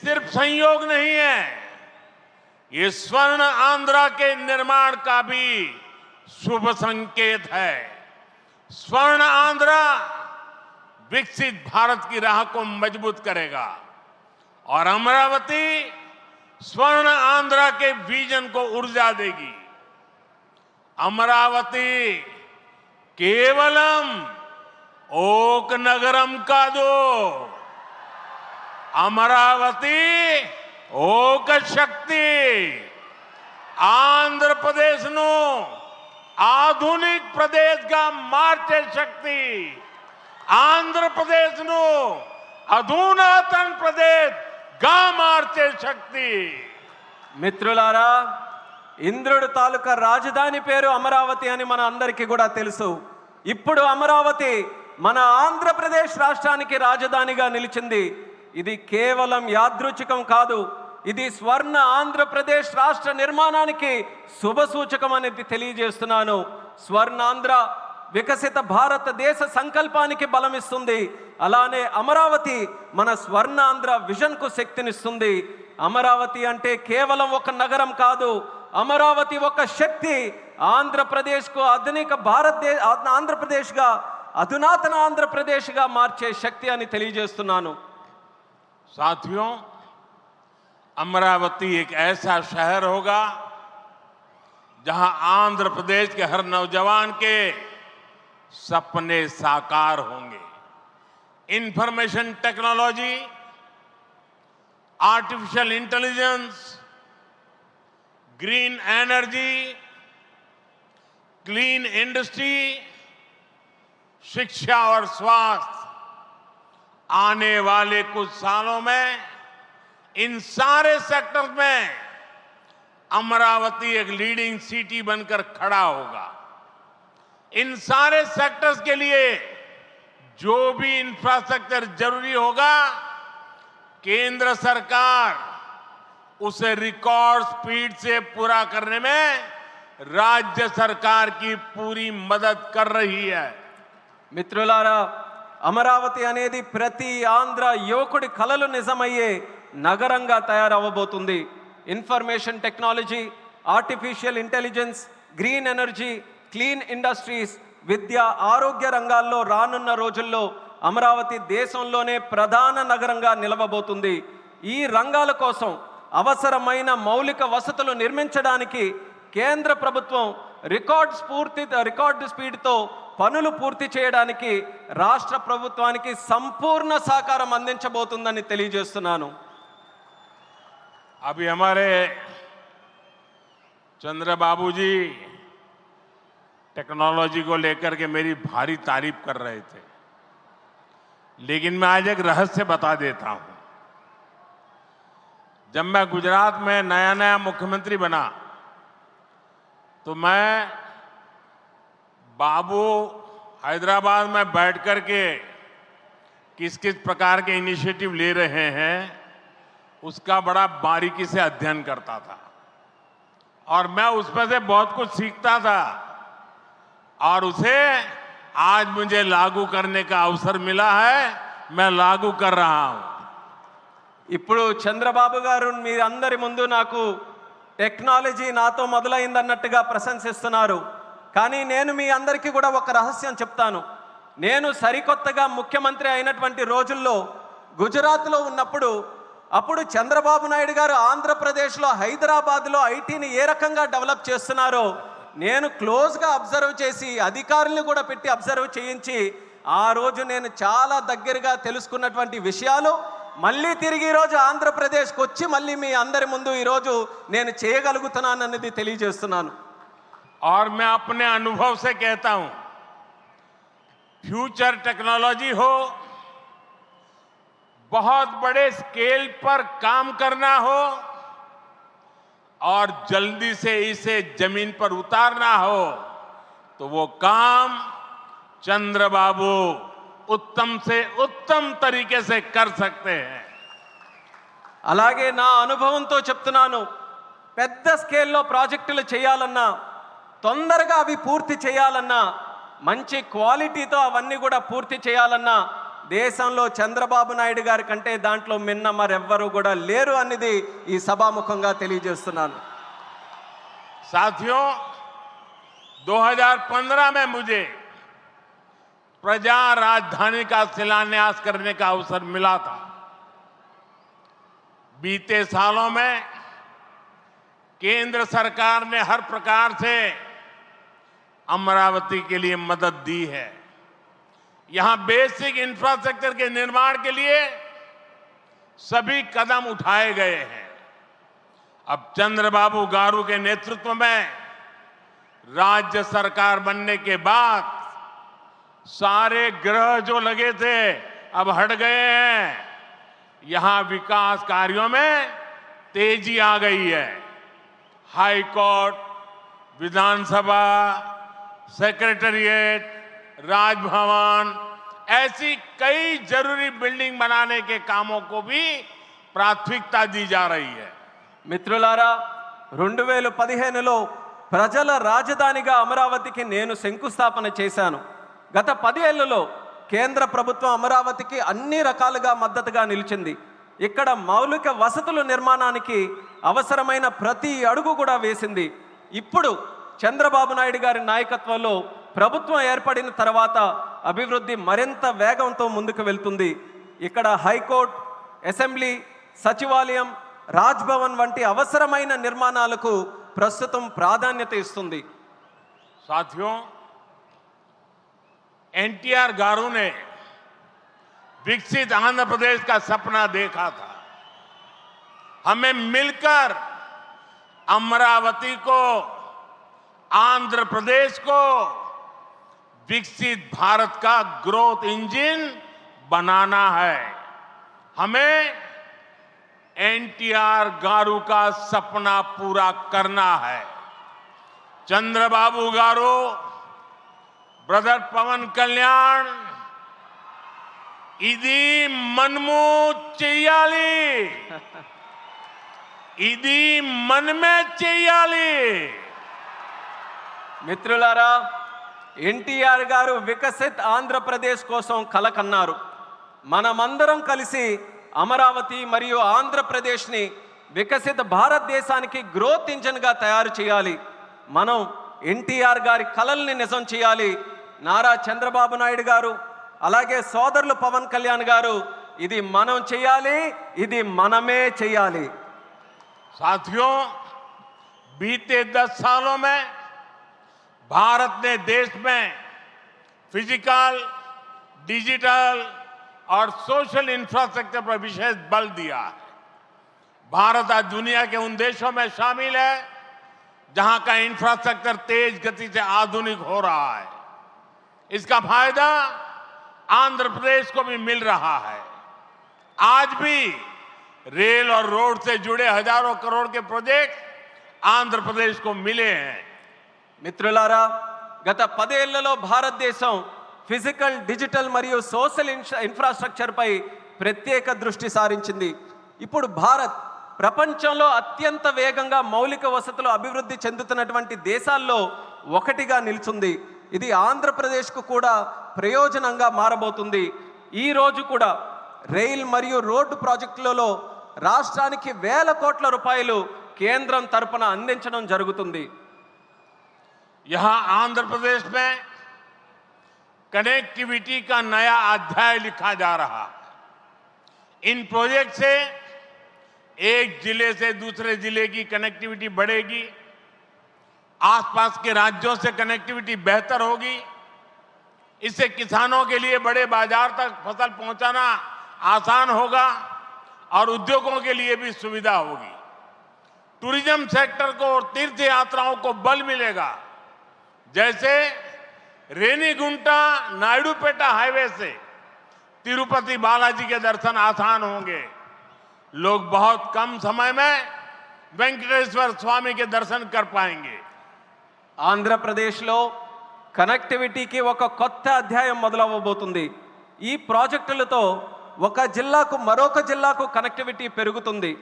सिर्फ संयोग नहीं है, ये स्वर्ण आंध्रा के निर्माण का भी शुभ संकेत है। स्वर्ण आंध्रा विकसित भारत की राह को मजबूत करेगा और अमरावती स्वर्ण आंध्रा के विजन को ऊर्जा देगी। अमरावती केवलम ओक नगरम कादो, अमरावती ओक शक्ति आंध्र प्रदेश नो आधुनिक प्रदेश का मार्चे शक्ति, आंध्र प्रदेश नो अधुनातन प्रदेश గా మార్చే శక్తి। మిత్రులారా, ఇంద్రుడి తాలూకా రాజధాని పేరు అమరావతి అని మన అందరికీ కూడా తెలుసు। ఇప్పుడు అమరావతి మన ఆంధ్రప్రదేశ్ రాష్ట్రానికి రాజధానిగా నిలిచింది। ఇది కేవలం యాదృచ్ఛికం కాదు, ఇది స్వర్ణ ఆంధ్రప్రదేశ్ రాష్ట్ర నిర్మాణానికి శుభ సూచకం అనేది తెలియజేస్తున్నాను। స్వర్ణాంధ్ర వికసిత భారతదేశ సంకల్పానికి బలమిస్తుంది। అలానే అమరావతి మన స్వర్ణాంధ్ర విజన్కు శక్తినిస్తుంది। అమరావతి అంటే కేవలం ఒక నగరం కాదు, అమరావతి ఒక శక్తి। ఆంధ్రప్రదేశ్కు ఆధునిక ఆంధ్రప్రదేశ్గా అధునాతన ఆంధ్రప్రదేశ్గా మార్చే శక్తి అని తెలియజేస్తున్నాను। साथियों, अमरावती एक ऐसा शहर होगा जहां आंध्र प्रदेश के हर नौजवान के सपने साकार होंगे। Information technology, artificial intelligence, green energy, clean industry, शिक्षा और स्वास्थ्य, आने वाले कुछ सालों में इन सारे सेक्टर में अमरावती एक लीडिंग सिटी बनकर खड़ा होगा। इन सारे सेक्टर्स के लिए जो भी इंफ्रास्ट्रक्चर जरूरी होगा, केंद्र सरकार उसे रिकॉर्ड स्पीड से पूरा करने में राज्य सरकार की पूरी मदद कर रही है। మిత్రులారా, అమరావతి అనేది ప్రతి ఆంధ్ర యువకుడి కలలు నిజమయ్యే నగరంగా తయారవబోతుంది। Information technology, artificial intelligence, green energy, clean industries, విద్య, ఆరోగ్య రంగాల్లో రానున్న రోజుల్లో అమరావతి దేశంలోనే ప్రధాన నగరంగా నిలవబోతుంది। ఈ రంగాల కోసం అవసరమైన మౌలిక వసతులు నిర్మించడానికి కేంద్ర ప్రభుత్వం రికార్డు స్పీడ్తో పనులు పూర్తి చేయడానికి రాష్ట్ర ప్రభుత్వానికి సంపూర్ణ సహకారం అందించబోతుందని తెలియజేస్తున్నాను। अभी हमारे चंद्रबाबू जी टेक्नोलॉजी को लेकर के मेरी भारी तारीफ कर रहे थे, लेकिन मैं आज एक रहस्य बता देता हूं। जब मैं गुजरात में नया मुख्यमंत्री बना तो मैं बाबू हैदराबाद में बैठ कर के किस किस प्रकार के इनिशिएटिव ले रहे हैं उसका बड़ा बारीकी से अध्ययन करता था और मैं उस पर से बहुत कुछ सीखता था और उसे आज मुझे लागू करने का अवसर मिला है। मैं लागू कर रहा हूं। ఇప్పుడు చంద్రబాబు గారు మీ అందరి ముందు నాకు టెక్నాలజీ నాతో మొదలైందన్నట్టుగా ప్రశంసిస్తున్నారు, కానీ నేను మీ అందరికీ కూడా ఒక రహస్యం చెప్తాను। నేను సరికొత్తగా ముఖ్యమంత్రి అయినటువంటి రోజుల్లో గుజరాత్లో ఉన్నప్పుడు అప్పుడు చంద్రబాబు నాయుడు గారు ఆంధ్రప్రదేశ్లో హైదరాబాద్లో ఐటీని ఏ రకంగా డెవలప్ చేస్తున్నారో నేను క్లోజ్గా అబ్జర్వ్ చేసి అధికారులను కూడా పెట్టి అబ్జర్వ్ చేయించి ఆ రోజు నేను చాలా దగ్గరగా తెలుసుకున్నటువంటి విషయాలు మళ్ళీ తిరిగి ఈరోజు ఆంధ్రప్రదేశ్కి వచ్చి మళ్ళీ మీ అందరి ముందు ఈరోజు నేను చేయగలుగుతున్నానన్నది తెలియజేస్తున్నాను। और मैं अपने अनुभव से कहता हूं, फ्यूचर टेक्नोलॉजी हो, बहुत बड़े स्केल पर काम करना हो और जल्दी से इसे जमीन पर उतारना हो तो वो काम चंद्रबाबू उत्तम से उत्तम तरीके से कर सकते हैं। అలాగే నా అనుభవంతో చెప్తున్నాను, పెద్ద స్కేల్లో ప్రాజెక్టులు చేయాలన్నా తొందరగా అవి పూర్తి చేయాలన్నా మంచి క్వాలిటీతో అవన్నీ కూడా పూర్తి చేయాలన్నా దేశంలో చంద్రబాబు నాయుడు గారి కంటే దాంట్లో మిన్న మరెవ్వరూ కూడా లేరు అనేది ఈ సభాముఖంగా తెలియజేస్తున్నాను. साथियों, 2015 में मुझे प्रजा राजधानी का शिलान्यास करने का अवसर मिला था। बीते सालों में केंद्र सरकार ने हर प्रकार से अमरावती के लिए मदद दी है। यहां बेसिक इंफ्रास्ट्रक्चर के निर्माण के लिए सभी कदम उठाए गए हैं। अब चंद्रबाबू गारू के नेतृत्व में राज्य सरकार बनने के बाद सारे ग्रह जो लगे थे अब हट गए हैं। यहां विकास कार्यों में तेजी आ गई है। हाई कोर्ट, विधानसभा, सेक्रेटेरिएट, राजभवन, ऐसी कई जरूरी बिल्डिंग बनाने के कामों को भी प्राथमिकता दी जा रही है। మిత్రులారా, 2015లో ప్రజల రాజధానిగా అమరావతికి నేను శంకుస్థాపన చేశాను. గత 10 ఏళ్లలో కేంద్ర ప్రభుత్వం అమరావతికి అన్ని రకాలుగా మద్దతుగా నిలిచింది. ఇక్కడ మౌలిక వసతుల నిర్మాణానికి అవసరమైన ప్రతి అడుగు కూడా వేసింది. ఇప్పుడు చంద్రబాబు నాయుడు గారి నాయకత్వంలో ప్రభుత్వం ఏర్పడిన తర్వాత అభివృద్ధి మరింత వేగంతో ముందుకు వెళ్తుంది. ఇక్కడ హైకోర్టు, అసెంబ్లీ, సచివాలయం, రాజ్భవన్ వంటి అవసరమైన నిర్మాణాలకు ప్రస్తుతం ప్రాధాన్యత ఇస్తుంది. साथियों, एनटीआर गारू ने विकसित आंध्र प्रदेश का सपना देखा था। हमें मिलकर अमरावती को, आंध्र प्रदेश को विकसित भारत का ग्रोथ इंजन बनाना है। हमें एनटीआर गारू का सपना पूरा करना है। चंद्रबाबू गारू, ब्रदर पवन कल्याण, इदी मनमू చెయ్యాలి, ఇది మనమే చెయ్యాలి. మిత్రులారా, ఎన్టీఆర్ గారు వికసిత్ ఆంధ్రప్రదేశ్ కోసం కల కన్నారు. మనమందరం కలిసి అమరావతి మరియు ఆంధ్రప్రదేశ్ని వికసిత భారతదేశానికి గ్రోత్ ఇంజన్గా తయారు చేయాలి. మనం ఎన్టీఆర్ గారి కలల్ని నిజం చేయాలి. నారా చంద్రబాబు నాయుడు గారు, అలాగే సోదరులు పవన్ కళ్యాణ్ గారు, ఇది మనం చేయాలి, ఇది మనమే చేయాలి. साथियों, बीते 10 सालों में भारत ने देश में फिजिकल, डिजिटल और सोशल इंफ्रास्ट्रक्चर पर विशेष बल दिया है। भारत आज दुनिया के उन देशों में शामिल है जहां का इंफ्रास्ट्रक्चर तेज गति से आधुनिक हो रहा है। इसका फायदा आंध्र प्रदेश को भी मिल रहा है। आज भी रेल और रोड से जुड़े हजारों करोड़ के प्रोजेक्ट आंध्र प्रदेश को मिले हैं। మిత్రులారా, గత 10 ఏళ్లలో భారతదేశం ఫిజికల్, డిజిటల్ మరియు సోషల్ ఇన్ఫ్రాస్ట్రక్చర్పై ప్రత్యేక దృష్టి సారించింది. ఇప్పుడు భారత్ ప్రపంచంలో అత్యంత వేగంగా మౌలిక వసతులు అభివృద్ధి చెందుతున్నటువంటి దేశాల్లో ఒకటిగా నిలిచింది. ఇది ఆంధ్రప్రదేశ్కు కూడా ప్రయోజనంగా మారబోతుంది. ఈ రోజు కూడా రైల్ మరియు రోడ్డు ప్రాజెక్టులలో రాష్ట్రానికి వేల కోట్ల రూపాయలు కేంద్రం తరపున అందించడం జరుగుతుంది. यहां आंध्र प्रदेश में कनेक्टिविटी का नया अध्याय लिखा जा रहा है। इन प्रोजेक्ट से एक जिले से दूसरे जिले की कनेक्टिविटी बढ़ेगी, आसपास के राज्यों से कनेक्टिविटी बेहतर होगी। इससे किसानों के लिए बड़े बाजार तक फसल पहुंचाना आसान होगा और उद्योगों के लिए भी सुविधा होगी। टूरिज्म सेक्टर को और तीर्थ यात्राओं को बल मिलेगा। जैसे रेनीगुंटा नायडूपेटा हाईवे से तिरुपति बालाजी के दर्शन आसान होंगे। लोग बहुत कम समय में वेंकटेश्वर स्वामी के दर्शन कर पाएंगे। ఆంధ్రప్రదేశ్లో కనెక్టివిటీకి ఒక కొత్త అధ్యాయం మొదలవబోతుంది. ఈ ప్రాజెక్టులతో ఒక జిల్లాకు మరొక జిల్లాకు కనెక్టివిటీ పెరుగుతుంది.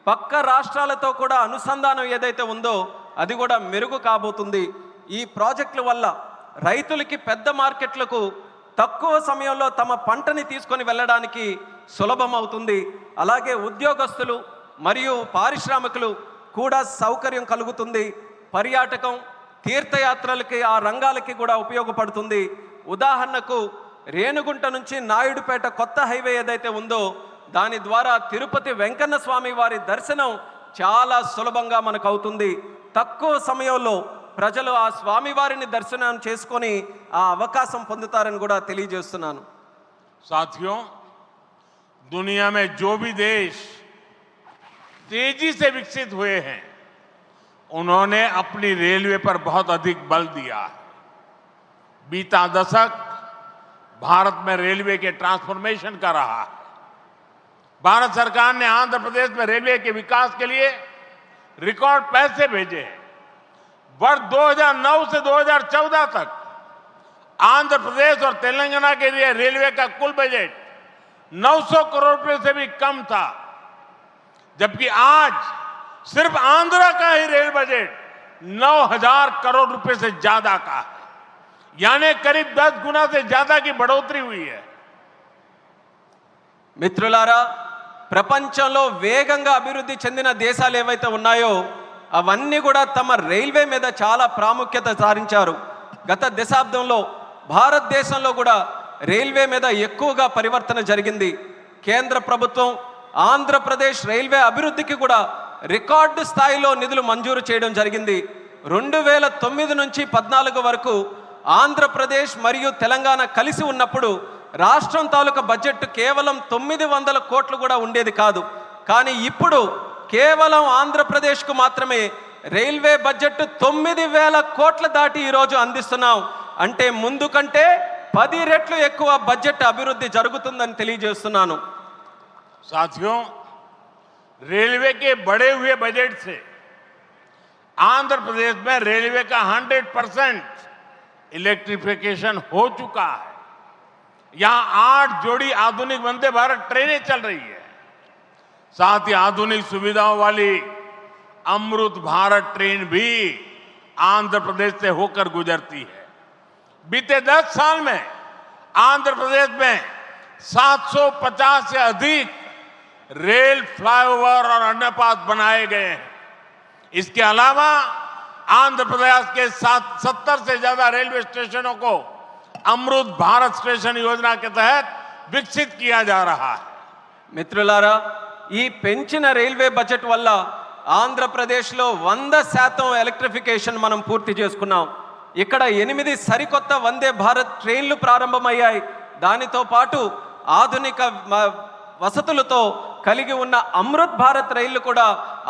పక్క రాష్ట్రాలతో కూడా అనుసంధానం ఏదైతే ఉందో అది కూడా మెరుగు కాబోతుంది. ఈ ప్రాజెక్టుల వల్ల రైతులకి పెద్ద మార్కెట్లకు తక్కువ సమయంలో తమ పంటని తీసుకొని వెళ్ళడానికి సులభం అవుతుంది. అలాగే ఉద్యోగస్తులు మరియు పారిశ్రామికులు కూడా సౌకర్యం కలుగుతుంది. పర్యాటకం, తీర్థయాత్రలకి ఆ రంగాలకి కూడా ఉపయోగపడుతుంది. ఉదాహరణకు రేణుగుంట నుంచి నాయుడుపేట కొత్త హైవే ఏదైతే ఉందో దాని ద్వారా తిరుపతి వెంకన్న స్వామి వారి దర్శనం చాలా సులభంగా మనకు అవుతుంది. తక్కువ సమయంలో ప్రజలు ఆ స్వామివారిని దర్శనం చేసుకొని ఆ అవకాశం పొందుతారని కూడా తెలియజేస్తున్నాను. साथियों, दुनिया में जो भी देश तेजी से विकसित हुए हैं उन्होंने अपनी रेलवे पर बहुत अधिक बल दिया है। बीता दशक भारत में रेलवे के ट्रांसफॉर्मेशन का रहा है। भारत सरकार ने आंध्र प्रदेश में रेलवे के विकास के लिए रिकॉर्ड पैसे भेजे हैं। वर्ष 2009 से 2014 तक आंध्र प्रदेश और तेलंगाना के लिए रेलवे का कुल बजट 900 करोड़ रुपए से भी कम था, जबकि आज सिर्फ आंध्र का ही रेल बजट 9000 करोड़ रुपए से ज्यादा का है, यानी करीब 10 गुना से ज्यादा की बढ़ोतरी हुई है। మిత్రులారా, ప్రపంచంలో వేగంగా అభివృద్ధి చెందిన దేశాలు ఏవైతే ఉన్నాయో అవన్నీ కూడా తమ రైల్వే మీద చాలా ప్రాముఖ్యత సారించారు. గత దశాబ్దంలో భారతదేశంలో కూడా రైల్వే మీద ఎక్కువగా పరివర్తన జరిగింది. కేంద్ర ప్రభుత్వం ఆంధ్రప్రదేశ్ రైల్వే అభివృద్ధికి కూడా రికార్డు స్థాయిలో నిధులు మంజూరు చేయడం జరిగింది. 2009 నుంచి 14 వరకు ఆంధ్రప్రదేశ్ మరియు తెలంగాణ కలిసి ఉన్నప్పుడు రాష్ట్రం తాలూకా బడ్జెట్ కేవలం 900 కోట్లు కూడా ఉండేది కాదు. కానీ ఇప్పుడు కేవలం ఆంధ్రప్రదేశ్కు మాత్రమే రైల్వే బడ్జెట్ 9000 కోట్ల దాటి ఈరోజు అందిస్తున్నాం. అంటే ముందు కంటే 10 రెట్లు ఎక్కువ బడ్జెట్ అభివృద్ధి జరుగుతుందని తెలియజేస్తున్నాను. साथियों, रेलवे के बढ़े हुए बजट से आंध्र प्रदेश में रेलवे का 100% इलेक्ट्रिफिकेशन हो चुका है। यहां 8 जोड़ी आधुनिक वंदे भारत ट्रेनें चल रही है। साथ ही आधुनिक सुविधाओं वाली अमृत भारत ट्रेन भी आंध्र प्रदेश से होकर गुजरती है। बीते 10 साल में आंध्र प्रदेश में 750 से अधिक रेल फ्लाईओवर और अंडरपास बनाए गए हैं। इसके अलावा आंध्र प्रदेश के 70 से ज्यादा रेलवे स्टेशनों को अमृत भारत स्टेशन योजना के तहत विकसित किया जा रहा है। మిత్రులారా, ఈ పెంచిన రైల్వే బడ్జెట్ వల్ల ఆంధ్రప్రదేశ్లో 100% ఎలక్ట్రిఫికేషన్ మనం పూర్తి చేసుకున్నాం. ఇక్కడ 8 సరికొత్త వందే భారత్ ట్రైన్లు ప్రారంభమయ్యాయి. దానితో పాటు ఆధునిక వసతులతో కలిగి ఉన్న అమృత్ భారత్ రైళ్లు కూడా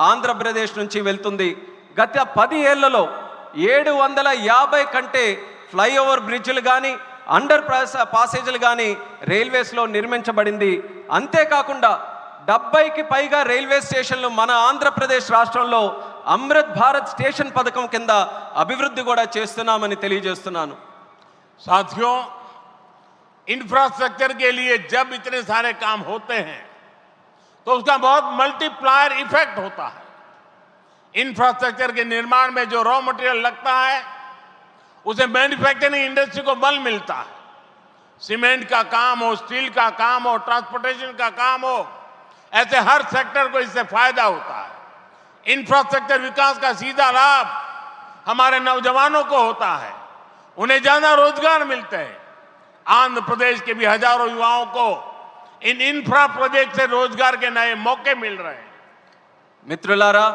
ఆంధ్రప్రదేశ్ నుంచి వెళ్తుంది. గత 10 ఏళ్లలో 750 కంటే ఫ్లైఓవర్ బ్రిడ్జ్లు కానీ అండర్ పాసేజీలు కానీ రైల్వేస్లో నిర్మించబడింది. అంతేకాకుండా 70కి పైగా రైల్వే స్టేషన్లు మన ఆంధ్రప్రదేశ్ రాష్ట్రంలో అమృత్ భారత్ స్టేషన్ పథకం కింద అభివృద్ధి కూడా చేస్తున్నామని తెలియజేస్తున్నాను. साथियों, इंफ्रास्ट्रक्चर के लिए जब इतने सारे काम होते हैं तो उसका बहुत मल्टीप्लायर इफेक्ट होता है। इंफ्रास्ट्रक्चर के निर्माण में जो रॉ मटेरियल लगता है उसे मैन्युफैक्चरिंग इंडस्ट्री को बल मिलता है। सीमेंट का काम हो, स्टील का काम हो, ट्रांसपोर्टेशन का काम हो, ऐसे हर सेक्टर को इससे फायदा होता है। इंफ्रास्ट्रक्चर विकास का सीधा लाभ हमारे नौजवानों को होता है, उन्हें ज्यादा रोजगार मिलते हैं। आंध्र प्रदेश के भी हजारों युवाओं को इन इंफ्रा प्रोजेक्ट से रोजगार के नए मौके मिल रहे हैं। మిత్రులారా,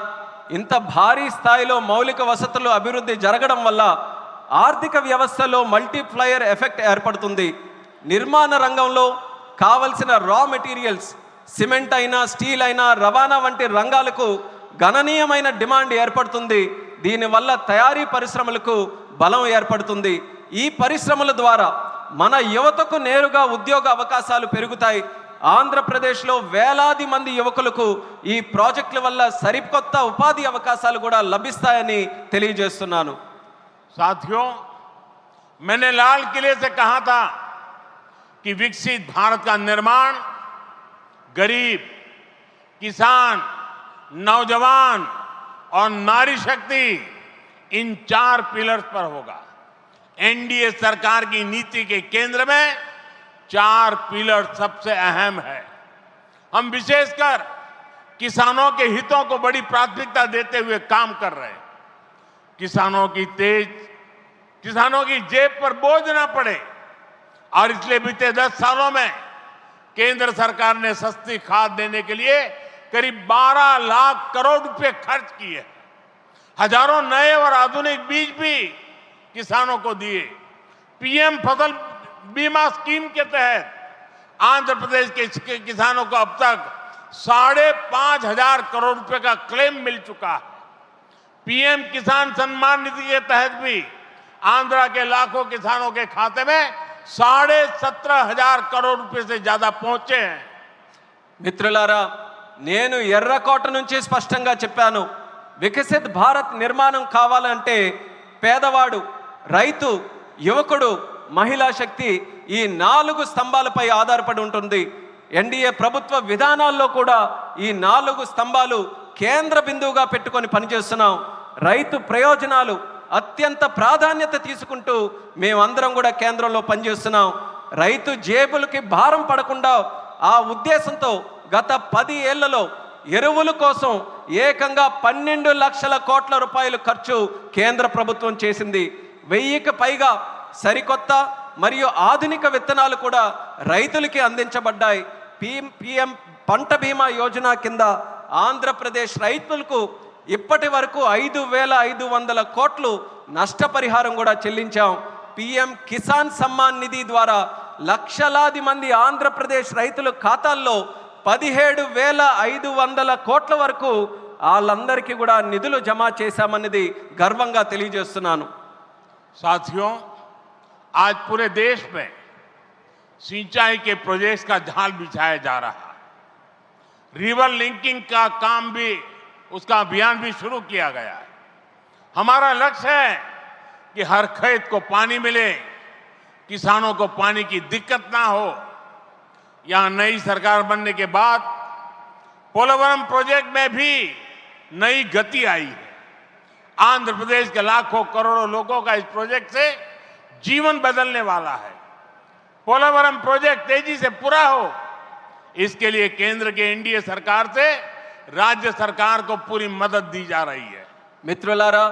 ఇంత భారీ స్థాయిలో మౌలిక వసతులు అభివృద్ధి జరగడం వల్ల ఆర్థిక వ్యవస్థలో మల్టీప్లయర్ ఎఫెక్ట్ ఏర్పడుతుంది. నిర్మాణ రంగంలో కావలసిన రా మెటీరియల్స్ సిమెంట్ అయినా, స్టీల్ అయినా, రవాణా వంటి రంగాలకు గణనీయమైన డిమాండ్ ఏర్పడుతుంది. దీనివల్ల తయారీ పరిశ్రమలకు బలం ఏర్పడుతుంది. ఈ పరిశ్రమల ద్వారా మన యువతకు నేరుగా ఉద్యోగ అవకాశాలు పెరుగుతాయి. ఆంధ్రప్రదేశ్లో వేలాది మంది యువకులకు ఈ ప్రాజెక్టుల వల్ల సరికొత్త ఉపాధి అవకాశాలు కూడా లభిస్తాయని తెలియజేస్తున్నాను. साथियों, मैंने लाल किले से कहा था कि विकसित भारत का निर्माण गरीब, किसान, नौजवान और नारी शक्ति इन 4 पिलर्स पर होगा। एनडीए सरकार की नीति के केंद्र में 4 पिलर सबसे अहम है। हम विशेषकर किसानों के हितों को बड़ी प्राथमिकता देते हुए काम कर रहे हैं। किसानों की जेब पर बोझ ना पड़े और इसलिए बीते 10 सालों में केंद्र सरकार ने सस्ती खाद देने के लिए करीब 12 लाख करोड़ रुपए खर्च किए। हजारों नए और आधुनिक बीज भी किसानों को दिए। पीएम फसल बीमा स्कीम के तहत आंध्र प्रदेश के किसानों को अब तक 5,500 करोड़ रुपए का क्लेम मिल चुका है। पीएम किसान सम्मान निधि के तहत भी आंध्र के लाखों किसानों के खाते में 17,500 करोड़ रुपए से ज्यादा पहुंचे हैं। మిత్రులారా, నేను ఎర్రకోట నుంచి స్పష్టంగా చెప్పాను, వికసిత్ భారత్ నిర్మాణం కావాలంటే పేదవాడు, రైతు, యువకుడు, మహిళా శక్తి ఈ 4 స్తంభాలపై ఆధారపడి ఉంటుంది. ఎన్డీఏ ప్రభుత్వ విధానాల్లో కూడా ఈ 4 స్తంభాలు కేంద్ర బిందువుగా పెట్టుకొని పనిచేస్తున్నాం. రైతు ప్రయోజనాలు అత్యంత ప్రాధాన్యత తీసుకుంటూ మేమందరం కూడా కేంద్రంలో పనిచేస్తున్నాం. రైతు జేబులకి భారం పడకుండా ఆ ఉద్దేశంతో గత 10 ఏళ్లలో ఎరువుల కోసం ఏకంగా 12 లక్షల కోట్ల రూపాయలు ఖర్చు కేంద్ర ప్రభుత్వం చేసింది. 1000కి పైగా సరికొత్త మరియు ఆధునిక విత్తనాలు కూడా రైతులకి అందించబడ్డాయి. పీఎం పంట బీమా యోజన కింద ఆంధ్రప్రదేశ్ రైతులకు ఇప్పటి వరకు 5,500 కోట్లు నష్టపరిహారం కూడా చెల్లించాం. పీఎం కిసాన్ సమ్మాన్ నిధి ద్వారా లక్షలాది మంది ఆంధ్రప్రదేశ్ రైతుల ఖాతాల్లో 17,500 కోట్ల వరకు వాళ్ళందరికీ కూడా నిధులు జమ చేశామన్నది గర్వంగా తెలియజేస్తున్నాను. साथियों, आज पूरे देश में सिंचाई के प्रोजेक्ट्स का जाल बिछाया जा रहा है। रिवर लिंकिंग का काम भी, उसका अभियान भी शुरू किया गया है। हमारा लक्ष्य है कि हर खेत को पानी मिले, किसानों को पानी की दिक्कत ना हो। यहां नई सरकार बनने के बाद पोलवरम प्रोजेक्ट में भी नई गति आई है। आंध्र प्रदेश के लाखों करोड़ों लोगों का इस प्रोजेक्ट से जीवन बदलने वाला है। पोलवरम प्रोजेक्ट तेजी से पूरा हो, इसके लिए केंद्र के एनडीए सरकार से राज्य सरकार को पूरी मदद दी जा रही है. మిత్రులారా,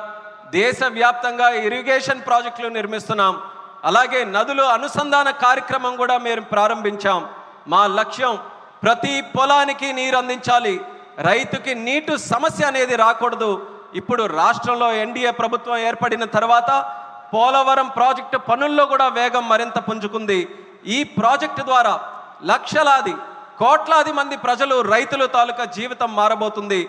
దేశవ్యాప్తంగా ఇరిగేషన్ ప్రాజెక్టులు నిర్మిస్తున్నాం. అలాగే నదుల అనుసంధాన కార్యక్రమం కూడా మేము ప్రారంభించాం. మా లక్ష్యం ప్రతి పొలానికి నీరు అందించాలి, రైతుకి నీటి సమస్య అనేది రాకూడదు. ఇప్పుడు రాష్ట్రంలో ఎన్డీఏ ప్రభుత్వం ఏర్పడిన తర్వాత పోలవరం ప్రాజెక్టు పనుల్లో కూడా వేగం మరింత పుంజుకుంది. ఈ ప్రాజెక్టు ద్వారా లక్షలాది కోట్లాది మంది ప్రజలు, రైతుల తాలూకా జీవితం మారబోతుంది.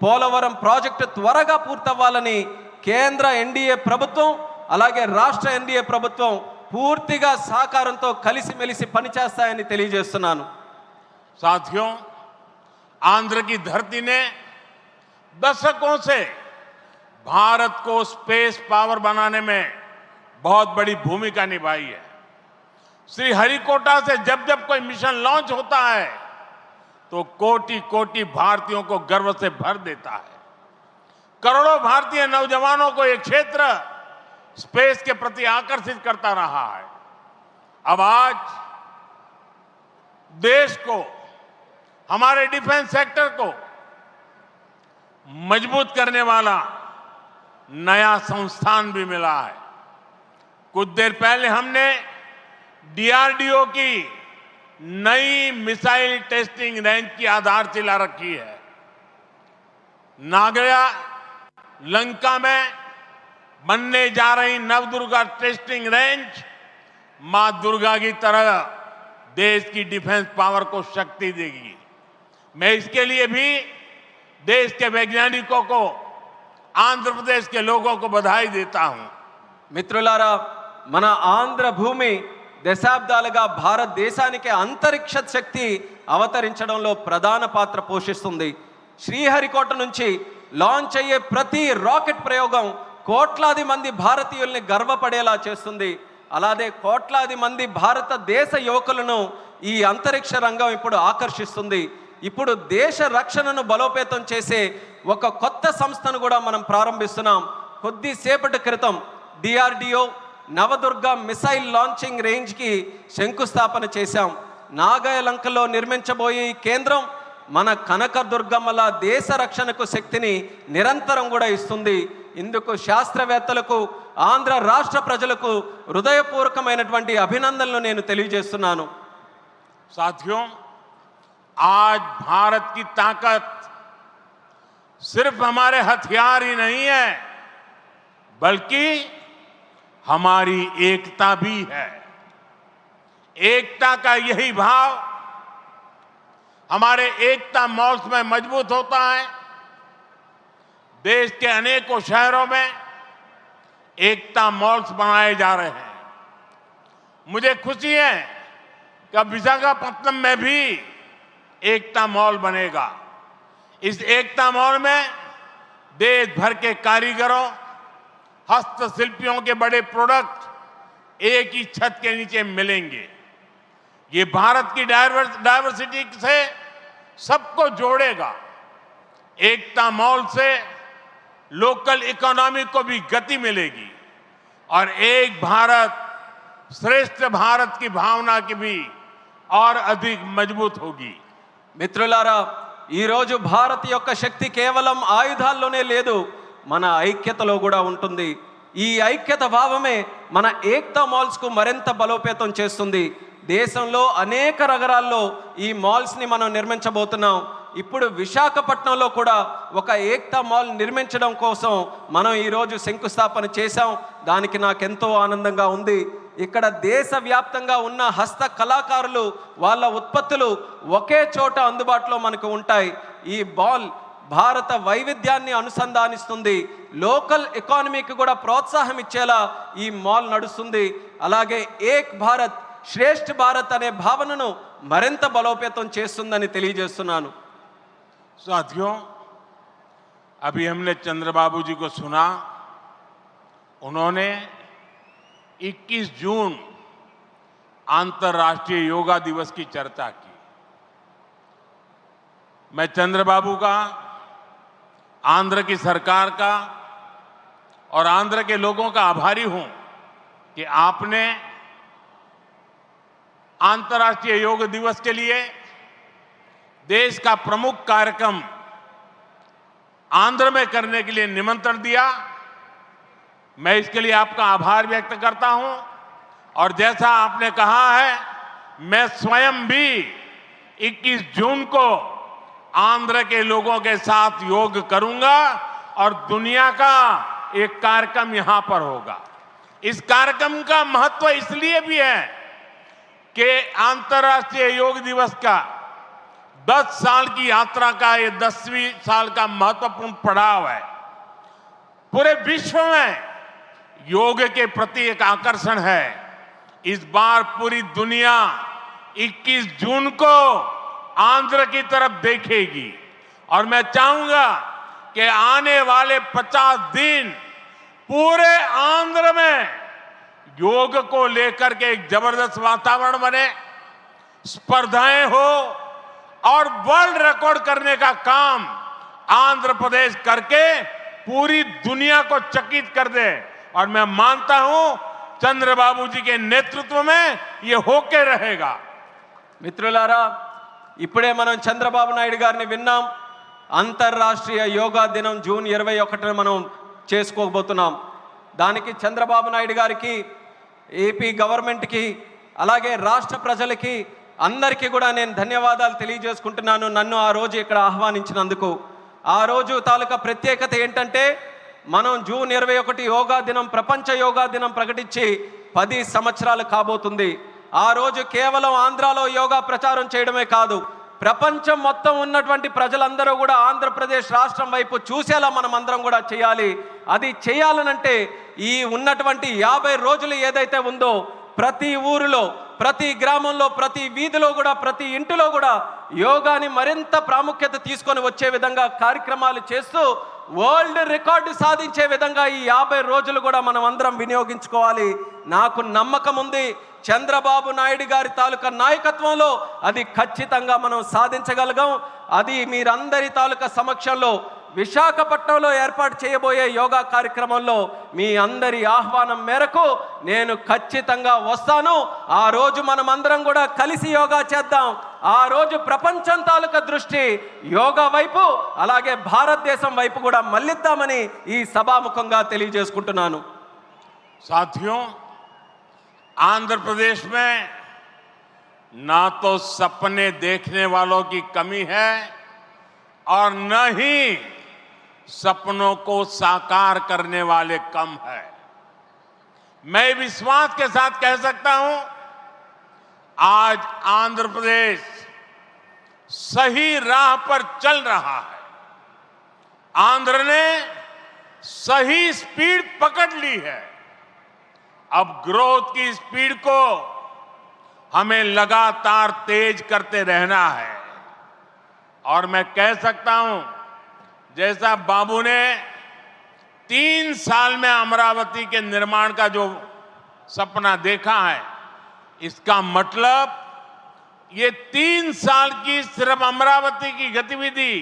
పోలవరం ప్రాజెక్టు త్వరగా పూర్తవ్వాలని కేంద్ర ఎన్డీఏ ప్రభుత్వం అలాగే రాష్ట్ర ఎన్డీఏ ప్రభుత్వం పూర్తిగా సహకారంతో కలిసిమెలిసి పనిచేస్తాయని తెలియజేస్తున్నాను. साथियों, आंध्र की धरती ने दशकों से भारत को स्पेस पावर बनाने में बहुत बड़ी भूमिका निभाई है. श्रीहरिकोटा से जब जब कोई मिशन लॉन्च होता है तो कोटि कोटि भारतीयों को गर्व से भर देता है. करोड़ों भारतीय नौजवानों को यह क्षेत्र स्पेस के प्रति आकर्षित करता रहा है. अब आज देश को, हमारे डिफेंस सेक्टर को मजबूत करने वाला नया संस्थान भी मिला है. कुछ देर पहले हमने डीआरडीओ की नई मिसाइल टेस्टिंग रेंज की आधारशिला रखी है. नागया लंका में बनने जा रही नवदुर्गा टेस्टिंग रेंज मां दुर्गा की तरह देश की डिफेंस पावर को शक्ति देगी. मैं इसके लिए भी देश के वैज्ञानिकों को, आंध्र प्रदेश के लोगों को बधाई देता हूं. మిత్రులారా, మన ఆంధ్ర భూమి దశాబ్దాలుగా భారతదేశానికి అంతరిక్ష శక్తి అవతరించడంలో ప్రధాన పాత్ర పోషిస్తుంది. శ్రీహరికోట నుంచి లాంచ్ అయ్యే ప్రతి రాకెట్ ప్రయోగం కోట్లాది మంది భారతీయుల్ని గర్వపడేలా చేస్తుంది. అలాగే కోట్లాది మంది భారతదేశ యువకులను ఈ అంతరిక్ష రంగం ఇప్పుడు ఆకర్షిస్తుంది. ఇప్పుడు దేశ రక్షణను బలోపేతం చేసే ఒక కొత్త సంస్థను కూడా మనం ప్రారంభిస్తున్నాం. కొద్దిసేపటి క్రితం డిఆర్డిఓ నవదుర్గ మిసైల్ లాంచింగ్ రేంజ్కి శంకుస్థాపన చేశాం. నాగాయలంకలో నిర్మించబోయే ఈ కేంద్రం మన కనకదుర్గమ్మల దేశ రక్షణకు శక్తిని నిరంతరం కూడా ఇస్తుంది. ఇందుకు శాస్త్రవేత్తలకు, ఆంధ్ర రాష్ట్ర ప్రజలకు హృదయపూర్వకమైనటువంటి అభినందనలు నేను తెలియజేస్తున్నాను. साथियों, आज भारत की ताकत सिर्फ हमारे हथियार ही नहीं है, बल्कि हमारी एकता भी है। एकता का यही भाव हमारे एकता मॉल्स में मजबूत होता है। देश के अनेकों शहरों में एकता मॉल्स बनाए जा रहे हैं। मुझे खुशी है कि अब विशाखापत्तनम में भी एकता मॉल बनेगा। इस एकता मॉल में देश भर के कारीगरों, हस्तशिल्पियों के बड़े प्रोडक्ट एक ही छत के नीचे मिलेंगे। ये भारत की डायवर्सिटी से सबको जोड़ेगा। एकता मॉल से लोकल इकोनॉमी को भी गति मिलेगी और एक भारत श्रेष्ठ भारत की भावना की भी और अधिक मजबूत होगी। మిత్రులారా, ఈరోజు భారత్ యొక్క శక్తి కేవలం ఆయుధాల్లోనే లేదు, మన ఐక్యతలో కూడా ఉంటుంది. ఈ ఐక్యత భావమే మన ఏక్తా మాల్స్కు మరింత బలోపేతం చేస్తుంది. దేశంలో అనేక నగరాల్లో ఈ మాల్స్ని మనం నిర్మించబోతున్నాం. ఇప్పుడు విశాఖపట్నంలో కూడా ఒక ఏక్తా మాల్ నిర్మించడం కోసం మనం ఈరోజు శంకుస్థాపన చేశాం. దానికి నాకెంతో ఆనందంగా ఉంది. ఇక్కడ దేశవ్యాప్తంగా ఉన్న హస్త కళాకారులు వాళ్ళ ఉత్పత్తులు ఒకే చోట అందుబాటులో మనకు ఉంటాయి. ఈ మాల్ భారత వైవిధ్యాన్ని అనుసంధానిస్తుంది. లోకల్ ఎకానమీకి కూడా ప్రోత్సాహం ఇచ్చేలా ఈ మాల్ నడుస్తుంది. అలాగే ఏక్ భారత్ శ్రేష్ఠ భారత్ అనే భావనను మరింత బలోపేతం చేస్తుందని తెలియజేస్తున్నాను. साथियों, अभी हमने चंद्रबाबू जी को सुना. उन्होंने 21 जून अंतर्राष्ट्रीय योगा दिवस की चर्चा की. मैं चंद्रबाबू का, आंध्र की सरकार का और आंध्र के लोगों का आभारी हूं कि आपने अंतर्राष्ट्रीय योग दिवस के लिए देश का प्रमुख कार्यक्रम आंध्र में करने के लिए निमंत्रण दिया. मैं इसके लिए आपका आभार व्यक्त करता हूं और जैसा आपने कहा है, मैं स्वयं भी 21 जून को आंध्र के लोगों के साथ योग करूंगा और दुनिया का एक कार्यक्रम यहां पर होगा. इस कार्यक्रम का महत्व इसलिए भी है कि अंतर्राष्ट्रीय योग दिवस का 10 साल की यात्रा का ये 10वीं साल का महत्वपूर्ण पड़ाव है. पूरे विश्व में योग के प्रति एक आकर्षण है. इस बार पूरी दुनिया 21 जून को आंध्र की तरफ देखेगी और मैं चाहूंगा कि आने वाले 50 दिन पूरे आंध्र में योग को लेकर के एक जबरदस्त वातावरण बने, स्पर्धाएं हो और वर्ल्ड रिकॉर्ड करने का काम आंध्र प्रदेश करके पूरी दुनिया को चकित कर दे. और मैं मानता हूं चंद्रबाबू जी के नेतृत्व में ये होके रहेगा. మిత్రులారా, ఇప్పుడే మనం చంద్రబాబు నాయుడు గారిని విన్నాం. అంతర్రాష్ట్రీయ యోగా దినం జూన్ 21న మనం చేసుకోబోతున్నాం. దానికి చంద్రబాబు నాయుడు గారికి, ఏపీ గవర్నమెంట్కి, అలాగే రాష్ట్ర ప్రజలకి అందరికీ కూడా నేను ధన్యవాదాలు తెలియజేసుకుంటున్నాను నన్ను ఆ రోజు ఇక్కడ ఆహ్వానించినందుకు. ఆ రోజు తాలూకా ప్రత్యేకత ఏంటంటే, మనం జూన్ 21 యోగా దినం, ప్రపంచ యోగా దినం ప్రకటించి 10 సంవత్సరాలు కాబోతుంది. ఆ రోజు కేవలం ఆంధ్రాలో యోగా ప్రచారం చేయడమే కాదు, ప్రపంచం మొత్తం ఉన్నటువంటి ప్రజలందరూ కూడా ఆంధ్రప్రదేశ్ రాష్ట్రం వైపు చూసేలా మనం అందరం కూడా చేయాలి. అది చేయాలనంటే ఈ ఉన్నటువంటి 50 రోజులు ఏదైతే ఉందో, ప్రతి ఊరిలో, ప్రతి గ్రామంలో, ప్రతి వీధిలో కూడా, ప్రతి ఇంటిలో కూడా యోగాని మరింత ప్రాముఖ్యత తీసుకొని వచ్చే విధంగా కార్యక్రమాలు చేస్తూ వరల్డ్ రికార్డు సాధించే విధంగా ఈ 50 రోజులు కూడా మనం అందరం వినియోగించుకోవాలి. నాకు నమ్మకం ఉంది, చంద్రబాబు నాయుడు గారి తాలూకా నాయకత్వంలో అది ఖచ్చితంగా మనం సాధించగలగాం. అది మీరందరి తాలూకా సమక్షంలో విశాఖపట్నంలో ఏర్పాటు చేయబోయే యోగా కార్యక్రమంలో మీ అందరి ఆహ్వానం మేరకు నేను ఖచ్చితంగా వస్తాను. ఆ రోజు మనమందరం కూడా కలిసి యోగా చేద్దాం. ఆ రోజు ప్రపంచం తాలూకా దృష్టి యోగా వైపు, అలాగే భారతదేశం వైపు కూడా మళ్ళిద్దామని ఈ సభాముఖంగా తెలియజేసుకుంటున్నాను. साथियों, आंध्र प्रदेश में ना तो सपने देखने वालों की कमी है और न ही सपनों को साकार करने वाले कम है। मैं विश्वास के साथ कह सकता हूं, आज आंध्र प्रदेश सही राह पर चल रहा है। आंध्र ने सही स्पीड पकड़ ली है। अब ग्रोथ की स्पीड को हमें लगातार तेज करते रहना है। और मैं कह सकता हूं, जैसा बाबू ने 3 साल में अमरावती के निर्माण का जो सपना देखा है, इसका मतलब ये 3 साल की सिर्फ अमरावती की गतिविधि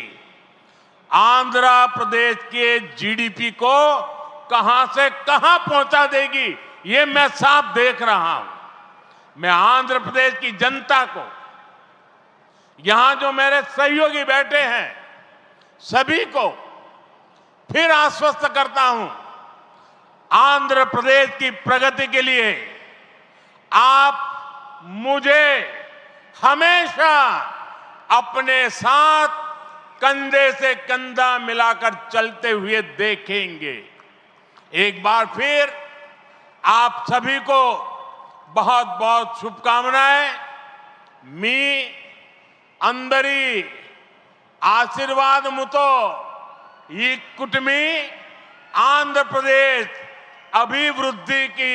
आंध्र प्रदेश के जीडीपी को कहां से कहां पहुंचा देगी, ये मैं साफ देख रहा हूं। मैं आंध्र प्रदेश की जनता को, यहां जो मेरे सहयोगी बैठे हैं, सभी को फिर आश्वस्त करता हूं, आंध्र प्रदेश की प्रगति के लिए आप मुझे हमेशा अपने साथ कंधे से कंधा मिलाकर चलते हुए देखेंगे। एक बार फिर आप सभी को बहुत बहुत शुभकामनाएं। मी अंदरी आशीर्वादमुतो ఈ కుటుంబీ ఆంధ్రప్రదేశ్ అభివృద్ధికి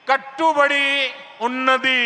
కట్టుబడి ఉన్నది.